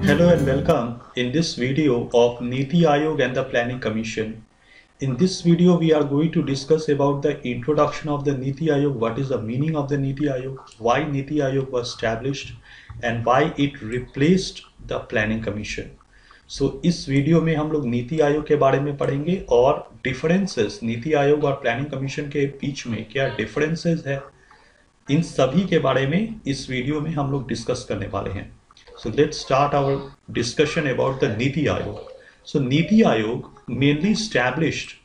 Hello and welcome in this video of Niti Aayog and the Planning Commission. In this video, we are going to discuss about the introduction of the Niti Aayog, what is the meaning of the Niti Aayog, why Niti Aayog was established and why it replaced the Planning Commission. So इस video में हम लोग नीति आयोग के बारे में पढ़ेंगे और differences NITI Aayog और प्लानिंग कमीशन के बीच में क्या डिफरेंसेस है, इन सभी के बारे में इस वीडियो में हम लोग डिस्कस करने वाले हैं. So let's start our discussion about the Niti Aayog. So Niti Aayog mainly established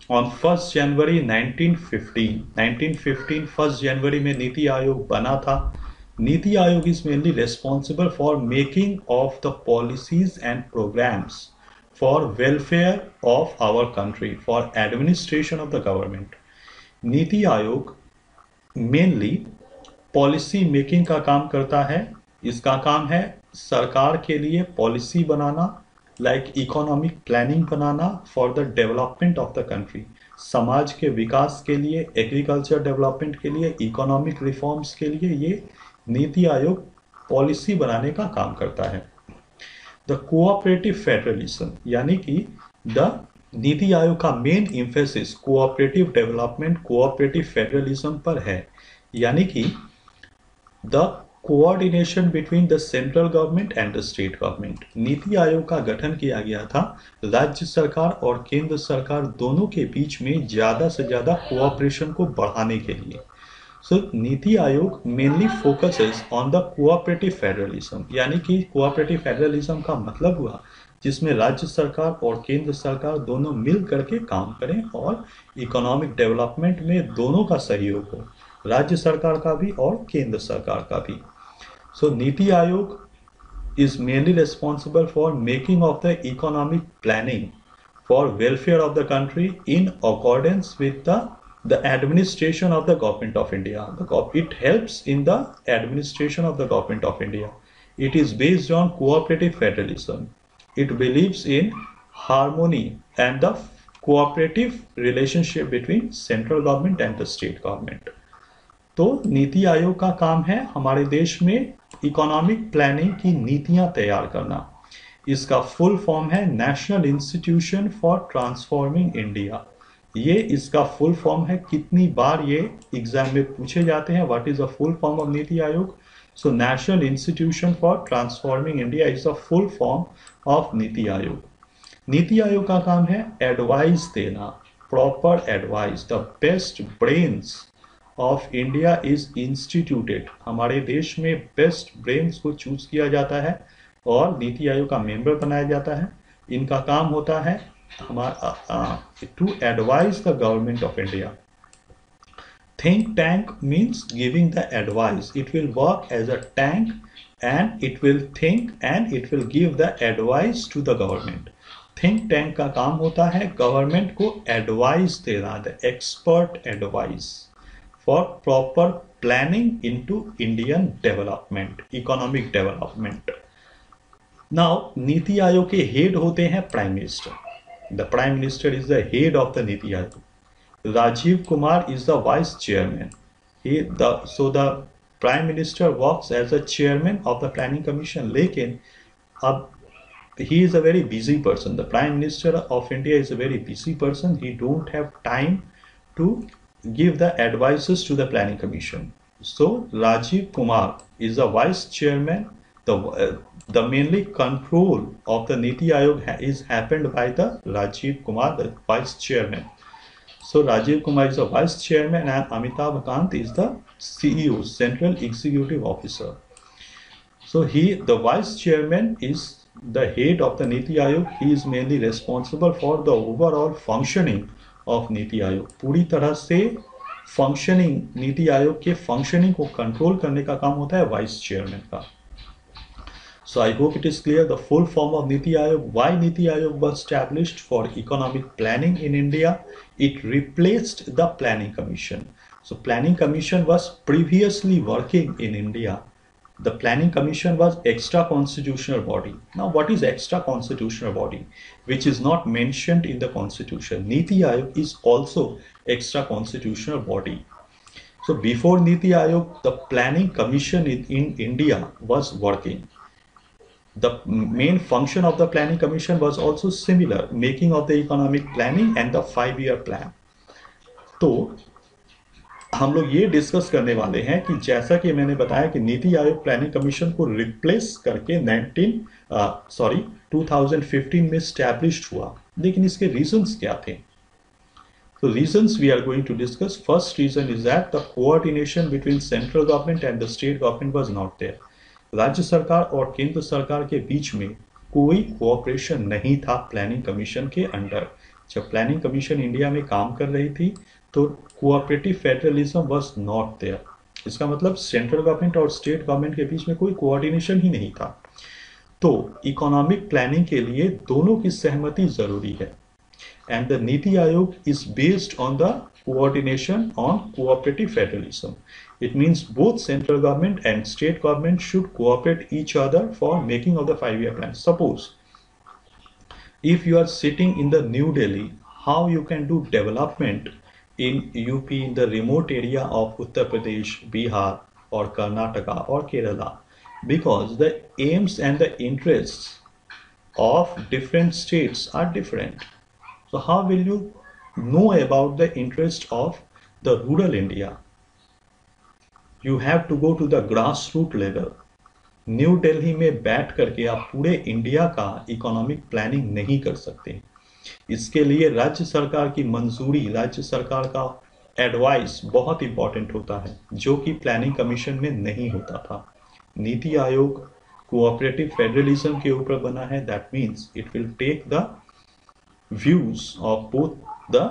on 1st January 1915. 1915 1st January में नीति आयोग बना था. NITI Aayog is mainly responsible for making of the policies and programs for welfare of our country, for administration of the government. NITI Aayog mainly policy making का काम करता है. इसका काम है सरकार के लिए policy banana, like economic planning banana for the development of the country. समाज के विकास के लिए, एग्रीकल्चर डेवलपमेंट के लिए, इकोनॉमिक रिफॉर्म्स के लिए ये नीति आयोग पॉलिसी बनाने का काम करता है. द कोऑपरेटिव फेडरलिज्म, यानी कि द नीति आयोग का main emphasis cooperative development, cooperative federalism पर है. यानी कि the coordination between the central government and the state government. नीति आयोग का गठन किया गया था राज्य सरकार और केंद्र सरकार दोनों के बीच में ज़्यादा से ज़्यादा कोऑपरेशन को बढ़ाने के लिए. सो NITI Aayog mainly focuses on the cooperative federalism, यानी कि कोऑपरेटिव फेडरलिज्म का मतलब हुआ जिसमें राज्य सरकार और केंद्र सरकार दोनों मिल करके काम करें और इकोनॉमिक डेवलपमेंट में दोनों का सहयोग हो, राज्य सरकार का भी और केंद्र सरकार का भी. So Niti Aayog is mainly responsible for making of the economic planning for welfare of the country in accordance with the administration of the government of India. It helps in the administration of the government of India. It is based on cooperative federalism. It believes in harmony and the cooperative relationship between central government and the state government. तो नीति आयोग का काम है हमारे देश में economic planning की नीतियां तैयार करना. इसका फुल फॉर्म है national institution for transforming India. ये इसका फुल फॉर्म है. कितनी बार ये एग्जाम में पूछे जाते हैं, what is the full form of नीति Aayog. So national institution for transforming India is the full form of NITI Aayog. नीति आयोग का काम है एडवाइस देना, proper advice. The best brains of India is instituted. हमारे देश में बेस्ट ब्रेन्स को चूज किया जाता है और नीति आयोग का मेंबर बनाया जाता है. इनका काम होता है हमारा to advise the government of India. Think tank means giving the advice. It will work as a tank and it will think and it will give the advice to the government. Think tank का काम होता है government को advice देना, the expert advice for proper planning into Indian development, economic development. Now, NITI Aayog के head होते हैं prime minister. The prime minister is the head of the NITI Aayog. Rajiv Kumar is the vice chairman. So the prime minister works as a chairman of the planning commission. लेकिन अब he is a very busy person. The prime minister of India is a very busy person. He don't have time to give the advices to the planning commission. So Rajiv Kumar is the vice chairman. The mainly control of the Niti Aayog is happened by the Rajiv Kumar, the vice chairman. So Rajiv Kumar is the vice chairman and Amitabh Kant is the CEO, Central Executive Officer. So the vice chairman is the head of the Niti Aayog. He is mainly responsible for the overall functioning of NITI Aayog. पूरी तरह से functioning, NITI Aayog के functioning को control करने का काम होता है वाइस चेयरमैन का. So I hope it is clear the full form of नीति Aayog. Why NITI Aayog was established for economic planning in India. It replaced the planning commission. So planning commission was previously working in India. The planning commission was extra constitutional body. Now what is extra constitutional body which is not mentioned in the constitution? Niti Aayog is also extra constitutional body. So before Niti Aayog, the planning commission in India was working. The main function of the Planning Commission was also similar, making of the economic planning and the 5-year plan. तो हम लोग ये discuss करने वाले हैं कि जैसा कि मैंने बताया कि नीति आयोग प्लानिंग कमीशन को रिप्लेस करके 2015 में स्टैब्लिश्ड हुआ, लेकिन इसके रीजंस क्या थे? So reasons we are going to discuss. First reason is that the coordination between central government and the state government was not there. राज्य सरकार और केंद्र सरकार के बीच में कोई कोऑपरेशन नहीं था प्लानिंग कमीशन के अंडर। जब प्लानिंग कमीशन इंडिया में काम कर रही थी तो cooperative federalism was not there. इसका मतलब सेंट्रल गवर्नमेंट और स्टेट गवर्नमेंट के बीच में कोई कोऑर्डिनेशन ही नहीं था। तो इकोनॉमिक प्लानिंग के लिए दोनों की सहमति जरूरी है। And the Niti Aayog is based on the coordination on cooperative federalism. It means both central government and state government should cooperate each other for making of the 5-year plan. Suppose if you are sitting in the New Delhi, how you can do development in UP, in the remote area of Uttar Pradesh, Bihar or Karnataka or Kerala, because the aims and the interests of different states are different. So how will you know about the interest of the rural India? You have to go to the grassroots level. New Delhi में बैठ करके आप पूरे India का economic planning नहीं कर सकते। इसके लिए राज्य सरकार की मंजूरी, राज्य सरकार का एडवाइस बहुत इंपॉर्टेंट होता है, जो कि प्लानिंग कमीशन में नहीं होता था। नीति आयोग कोऑपरेटिव फेडरलिज्म के ऊपर बना है। That means it will take the views of both the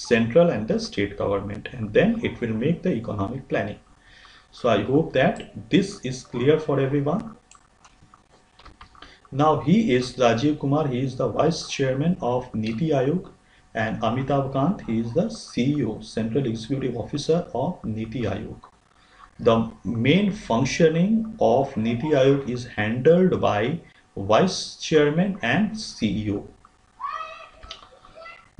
central and the state government, and then it will make the economic planning. So I hope that this is clear for everyone. Now he is Rajiv Kumar, he is the vice chairman of Niti Aayog, and Amitabh Kant, he is the CEO, Central Executive Officer of Niti Aayog. The main functioning of Niti Aayog is handled by vice chairman and CEO.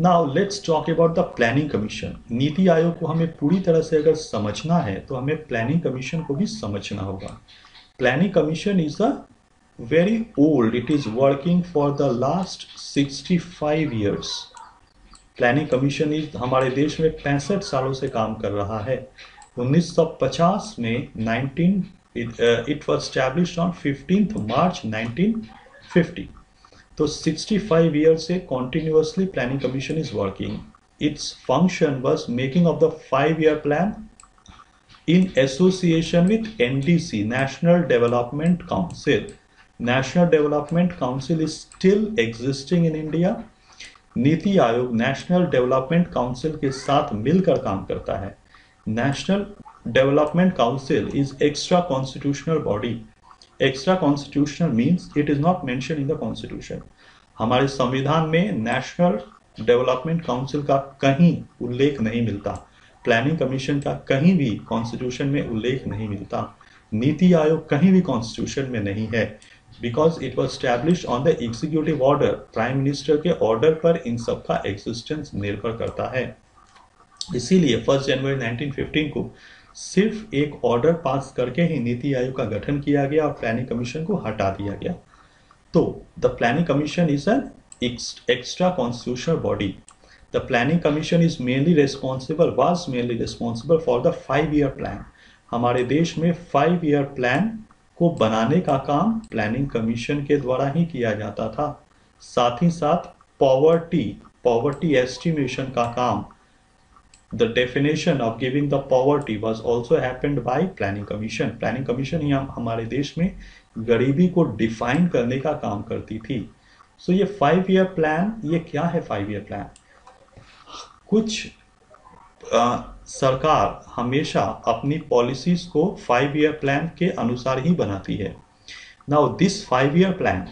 Now let's talk about the planning commission. NITI Aayog को हमें पूरी तरह से अगर समझना है तो हमें प्लानिंग कमीशन को भी समझना होगा। Planning commission is a very old, it is working for the last 65 years. Planning commission is हमारे देश में 65 सालों से काम कर रहा है। 1950 में it was established on 15th March 1950. तो 65 years से continuously planning commission is working. Its function was making of the 5-year plan in association with NDC, National Development Council. National Development Council is still existing in India. NITI Aayog national development council के साथ मिलकर काम करता है। National development council is extra constitutional body. Extra constitutional means it is not mention in the constitution. हमारे संविधान में national development council का कहीं उल्लेख नहीं मिलता। प्लानिंग कमीशन का कहीं भी कॉन्स्टिट्यूशन में उल्लेख नहीं मिलता। नीति आयोग कहीं भी कॉन्स्टिट्यूशन में नहीं है, because it was established on the executive order. Prime minister के ऑर्डर पर इन सब का एग्जिस्टेंस निर्भर करता है। इसीलिए 1 जनवरी 1915 को सिर्फ एक ऑर्डर पास करके ही नीति आयोग का गठन किया गया और प्लानिंग कमीशन को हटा दिया गया। तो the planning commission is an extra constitutional body. The planning commission is mainly responsible for the 5-year plan. हमारे देश में 5-year प्लान को बनाने का काम प्लानिंग कमीशन के द्वारा ही किया जाता था। साथ ही साथ पॉवर्टी एस्टिमेशन का काम, the definition of giving the poverty was also happened by planning commission. Planning commission ही हमारे देश में गरीबी को डिफाइन करने का काम करती थी। सो ये 5-year प्लान, ये क्या है 5-year प्लान? कुछ सरकार हमेशा अपनी पॉलिसीज को 5-year प्लान के अनुसार ही बनाती है। Now this 5-year plan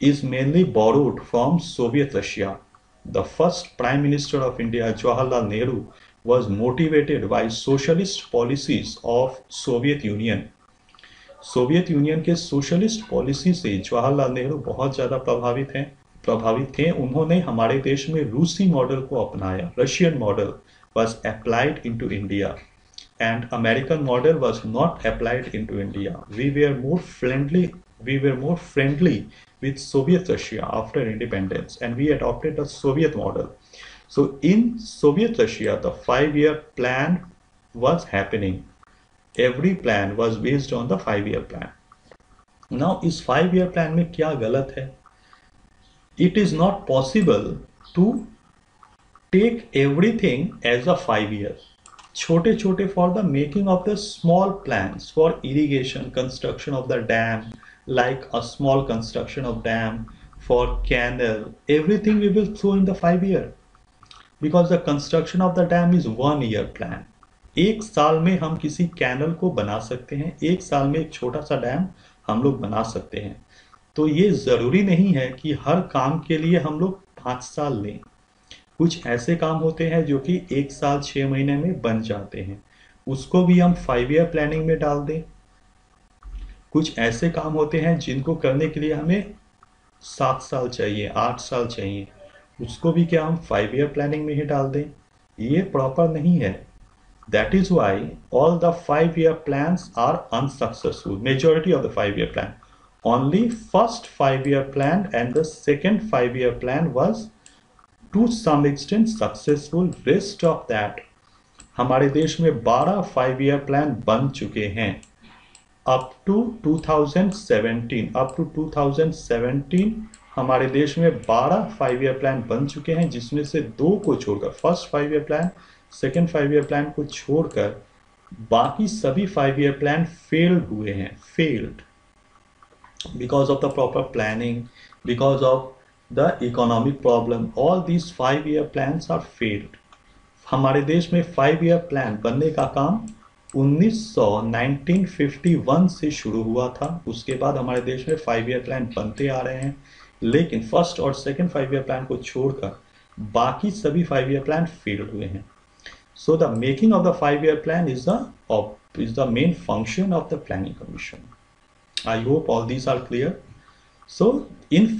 is mainly borrowed from Soviet Russia. The first Prime Minister of India, Jawaharlal Nehru, was motivated by socialist policies of Soviet Union. Soviet union के socialist policy से जवाहरलाल नेहरू बहुत ज़्यादा प्रभावित थे। उन्होंने हमारे देश में रूसी मॉडल को अपनाया। Russian model was applied into India and American model was not applied into India. We were more friendly we were more friendly with Soviet Russia after independence, and we adopted the Soviet model. So in Soviet Russia, the 5-year plan was happening. Every plan was based on the 5-year plan. Now इस 5-year plan में क्या गलत है? It is not possible to take everything as a 5-year. छोटे छोटे for the making of the small plans for irrigation, construction of the dam, like a small construction of dam, for canal, everything we will throw in the 5-year, because the construction of the dam is 1-year plan. एक साल में हम किसी canal को बना सकते हैं, एक साल में एक छोटा सा डैम हम लोग बना सकते हैं. तो ये जरूरी नहीं है कि हर काम के लिए हम लोग 5 साल लें. कुछ ऐसे काम होते हैं जो कि 1 साल 6 महीने में बन जाते हैं, उसको भी हम 5-year प्लानिंग में डाल दें. कुछ ऐसे काम होते हैं जिनको करने के लिए हमें 7 साल चाहिए, 8 साल चाहिए, उसको भी क्या हम 5-year प्लानिंग में ही डाल दें. ये प्रॉपर नहीं है. That is why all the 5-year plans are unsuccessful. Majority of the 5-year plan. Only first 5-year plan and the second 5-year plan was to some extent successful. Rest of that, हमारे देश में 12 5-year plan बन चुके हैं. Up to 2017 हमारे देश में 12 5-year plan बन चुके हैं, जिसमें से 2 को छोड़कर, first 5-year plan, second 5-year plan को छोड़कर बाकी सभी 5-year plan फेल्ड हुए हैं. Failed because of the proper planning, because of the economic problem. All these 5-year plans are failed. हमारे देश में 5-year plan बनने का काम 1951 से शुरू हुआ था. उसके बाद हमारे देश में 5-year plan बनते आ रहे हैं, लेकिन फर्स्ट और सेकेंड 5-year plan को छोड़कर बाकी सभी 5-year plan फेल्ड हुए हैं. So the making of the 5-year plan is the main function of the Planning Commission. I hope all these are clear. So in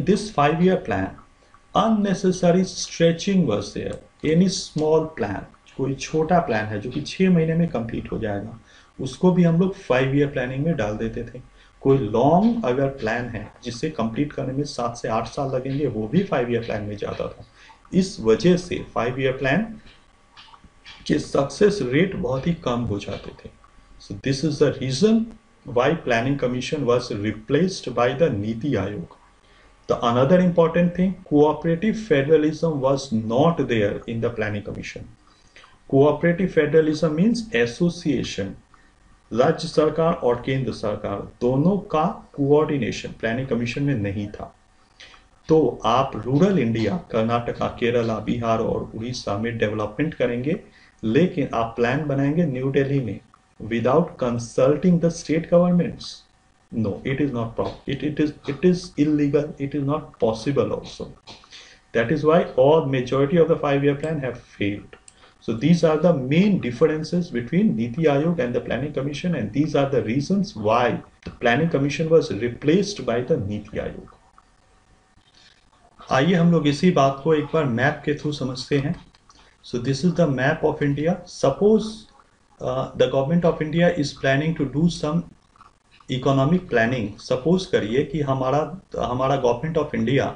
this 5-year plan, unnecessary stretching was there. Any small plan, कोई छोटा plan है जो कि 6 महीने में complete हो जाएगा, उसको भी हम लोग 5-year प्लानिंग में डाल देते थे. कोई लॉन्ग अगर प्लान है जिससे कंप्लीट करने में 7 से 8 साल लगेंगे, वो भी 5-year प्लान में जाता था. इस वजह से 5-year प्लान के सक्सेस रेट बहुत ही कम हो जाते थे. So this is the reason why Planning Commission was replaced by the Niti Aayog. The another important thing, cooperative federalism was not there in the Planning Commission. Cooperative federalism means association. राज्य सरकार और केंद्र सरकार दोनों का coordination planning commission में नहीं था. तो आप रूरल इंडिया, कर्नाटका, केरला, बिहार और उड़ीसा में डेवलपमेंट करेंगे, लेकिन आप प्लान बनाएंगे न्यू दिल्ली में without consulting the state governments. No, it is not proper. It is illegal. It is not possible also. That is why all majority of the 5-year plan have failed. So these are the main differences between Niti Aayog and the Planning Commission, and these are the reasons why the Planning Commission was replaced by the Niti Aayog. आइए हम लोग इसी बात को एक बार map के through समझते हैं. So this is the map of India. Suppose the government of India is planning to do some economic planning. Suppose करिए कि हमारा government of India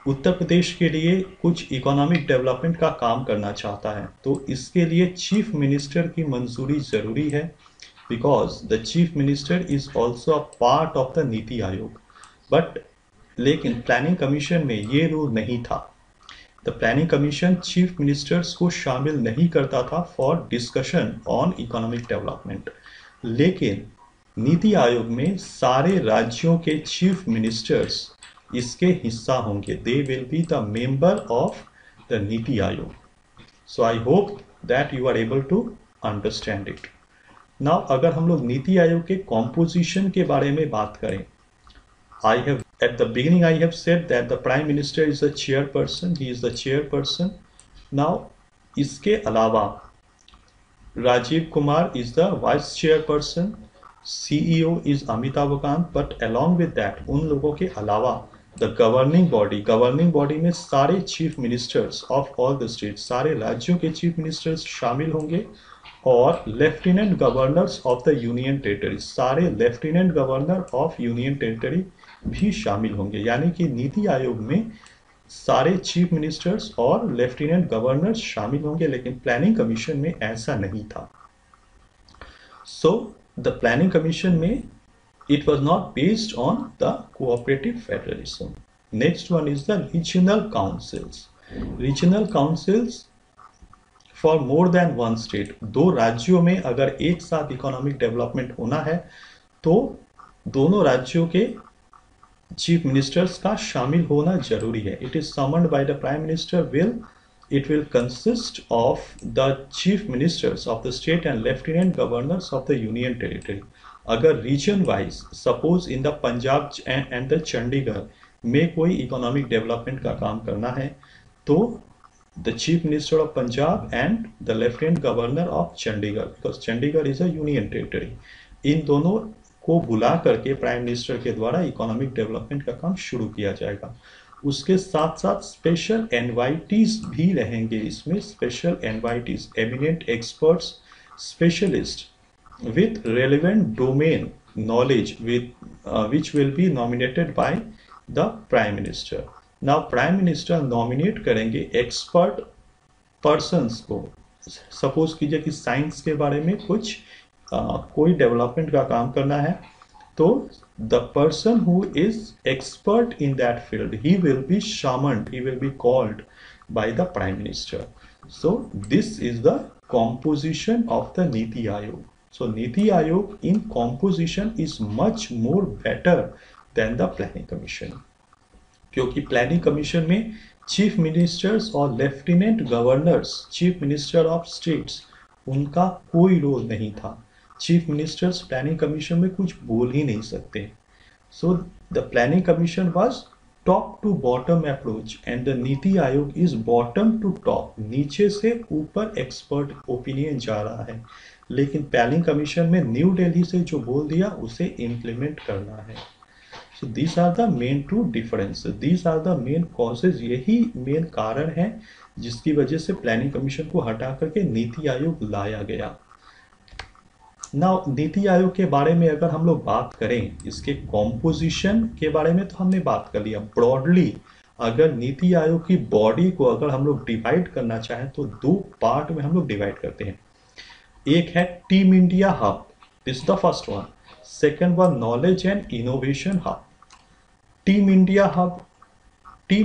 Uttar Pradesh के लिए कुछ इकोनॉमिक डेवलपमेंट का काम करना चाहता है. तो इसके लिए चीफ मिनिस्टर की मंजूरी जरूरी है, because the chief minister is also a part of the NITI Aayog. But लेकिन प्लानिंग कमीशन में ये रूल नहीं था. The planning commission chief ministers को शामिल नहीं करता था for discussion on economic development. लेकिन नीति आयोग में सारे राज्यों के चीफ मिनिस्टर्स इसके हिस्सा होंगे. They will be the member of the नीति Aayog. So I hope that you are able to understand it. Now अगर हम लोग नीति आयोग के कॉम्पोजिशन के बारे में बात करें, at the beginning I have said that the Prime Minister is the chairperson. He is the chairperson. Now इसके अलावा Rajiv Kumar is the vice chairperson. CEO is Amitabh Kant. But along with that, उन लोगों के अलावा the governing body में सारे chief ministers of all the states, सारे राज्यों के chief ministers शामिल होंगे, और lieutenant governors of the union territory, सारे lieutenant governor of union territory भी शामिल होंगे। यानी कि नीति आयोग में सारे चीफ मिनिस्टर्स और लेफ्टिनेंट गवर्नर्स शामिल होंगे, लेकिन प्लानिंग कमीशन में ऐसा नहीं था। सो द प्लानिंग कमीशन में it was not based on the cooperative federalism. Next one is the regional councils. Regional councils for more than one state. दो राज्यों में अगर एक साथ इकोनॉमिक डेवलपमेंट होना है तो दोनों राज्यों के चीफ मिनिस्टर्स का शामिल होना जरूरी है। It is summoned by the prime minister it will consist of the chief ministers of the state and lieutenant governors of the union territory. अगर region wise suppose in the Punjab and the Chandigarh में कोई economic development का काम करना है तो the chief minister of Punjab and the lieutenant governor of Chandigarh, because Chandigarh is a union territory, इन दोनों को बुला करके प्राइम मिनिस्टर के द्वारा इकोनॉमिक डेवलपमेंट का काम शुरू किया जाएगा। उसके साथ साथ स्पेशल एनवाइटीज भी रहेंगे इसमें, special invitees, eminent experts, specialist with relevant domain knowledge which will be nominated by the prime minister. Now prime minister nominate करेंगे expert persons को। सपोज कीजिए कि साइंस के बारे में कुछ कोई डेवलपमेंट का काम करना है तो the person who is expert in that field, he will be summoned, he will be called by the prime minister. So this is the composition of the Niti Aayog. So Niti Aayog in composition is much more better than the planning commission, क्योंकि planning commission में chief ministers और lieutenant governors, chief minister of states, उनका कोई role नहीं था। Chief ministers planning commission में कुछ बोल ही नहीं सकते। So the planning commission was top to bottom approach and the नीति Aayog is bottom to top, नीचे से ऊपर एक्सपर्ट ओपिनियन जा रहा है, लेकिन प्लानिंग कमीशन में न्यू दिल्ली से जो बोल दिया उसे इम्प्लीमेंट करना है। So these are the main two difference, these are the main causes, यही मेन कारण है जिसकी वजह से प्लानिंग कमीशन को हटा करके नीति आयोग लाया गया। नाउ नीति आयोग के बारे में अगर हम लोग बात करें, इसके कॉम्पोजिशन के बारे में तो हमने बात कर लिया। ब्रॉडली अगर नीति आयोग की बॉडी को अगर हम लोग डिवाइड करना चाहें तो दो पार्ट में हम लोग डिवाइड करते हैं। एक है team India hub, this the first one. Second one knowledge and innovation hub. Team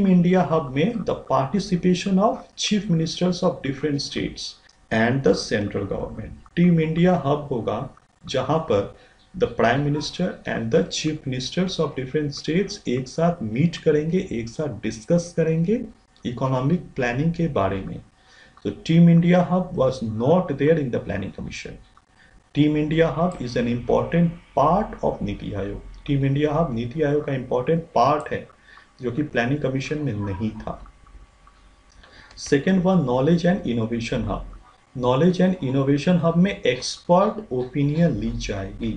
India hub में the participation of chief ministers of different states and the central government. Team India hub होगा जहां पर the prime minister and the chief ministers of different states एक साथ meet करेंगे, एक साथ discuss करेंगे इकोनॉमिक प्लानिंग के बारे में। So Team India Hub was not there in the Planning Commission. Team India Hub is an important part of Niti Aayog. Team India Hub नीति आयोग का important part है जो कि Planning Commission में नहीं था। Second one Knowledge and Innovation Hub. Knowledge and Innovation Hub में expert opinion ली जाएगी।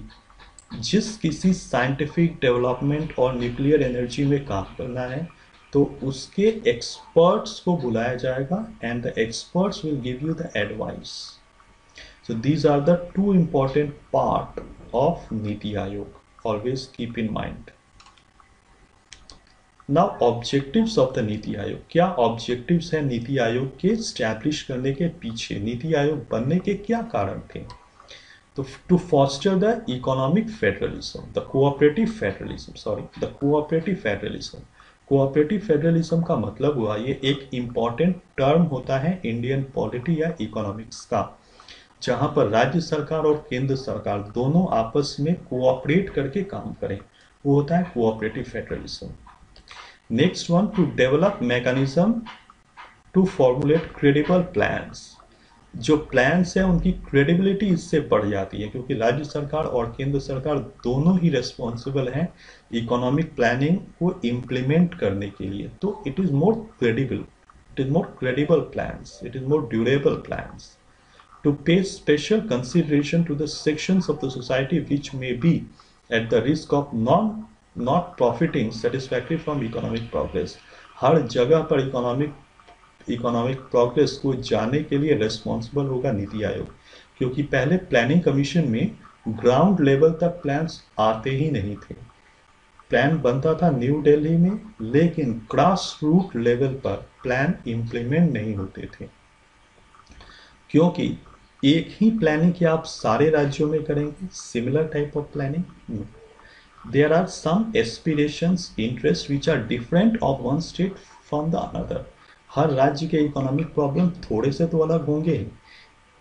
जिस किसी साइंटिफिक डेवलपमेंट और न्यूक्लियर एनर्जी में काम करना है तो उसके एक्सपर्ट्स को बुलाया जाएगा and the experts will give you the advice. So these are the two important part of नीति Aayog, always keep in mind. Now objectives of the नीति आयोग, क्या ऑब्जेक्टिव्स है नीति आयोग के स्टैब्लिश करने के पीछे, नीति आयोग बनने के क्या कारण थे? तो to foster the economic federalism, the cooperative federalism. Cooperative federalism का मतलब हुआ, ये एक इम्पॉर्टेंट टर्म होता है इंडियन पॉलिटी या इकोनॉमिक्स का, जहां पर राज्य सरकार और केंद्र सरकार दोनों आपस में कोऑपरेट करके काम करें, वो होता है cooperative federalism. Next one, to develop mechanism to formulate credible plans. जो प्लान्स है उनकी क्रेडिबिलिटी इससे बढ़ जाती है, क्योंकि राज्य सरकार और केंद्र सरकार दोनों ही रेस्पॉन्सिबल हैं इकोनॉमिक प्लानिंग को इम्प्लीमेंट करने के लिए। तो it is more credible plans, it is more durable plans. To pay special consideration to the sections of the society which may be at the risk of not profiting satisfactory from economic progress. हर जगह पर economic economic progress को जानने के लिए responsible होगा नीति आयोग, क्योंकि पहले प्लानिंग कमीशन में ग्राउंड लेवल तक प्लान्स आते ही नहीं थे। प्लान बनता था न्यू दिल्ली में, लेकिन ग्रास रूट लेवल पर प्लान इंप्लीमेंट नहीं होते थे, क्योंकि एक ही प्लानिंग क्या आप सारे राज्यों में करेंगे? Similar type of planning? There are some aspirations, interest which are different of one state from the another. हर राज्य के इकोनॉमिक प्रॉब्लम थोड़े से तो अलग होंगे,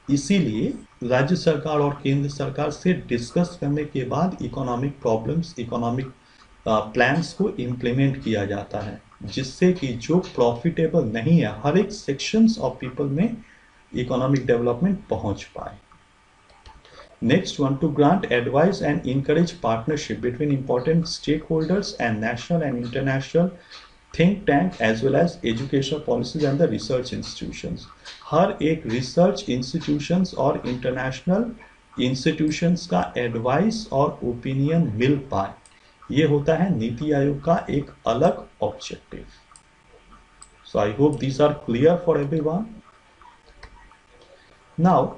इसीलिए राज्य सरकार और केंद्र सरकार से डिस्कस करने के बाद इकोनॉमिक प्रॉब्लम्स, इकोनॉमिक प्लान्स को इम्प्लीमेंट किया जाता है, जिससे कि जो प्रॉफिटेबल नहीं है हर एक सेक्शंस ऑफ पीपल में इकोनॉमिक डेवलपमेंट पहुंच पाए। Next one, to grant advice and encourage partnership between important stakeholders and national and international think tank as well as educational policies and the research institutions. हर एक research institutions और international institutions का advice और opinion मिल पाए, ये होता है नीति आयोग का एक अलग objective. So I hope these are clear for everyone. Now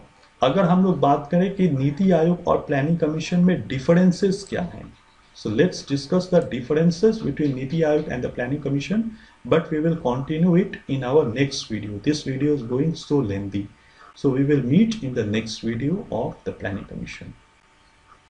अगर हम लोग बात करें कि नीति आयोग और प्लानिंग कमीशन में डिफरेंसेस क्या हैं, so let's discuss the differences between Niti Aayog and the Planning Commission, but we will continue it in our next video. This video is going so lengthy, so we will meet in the next video of the Planning Commission.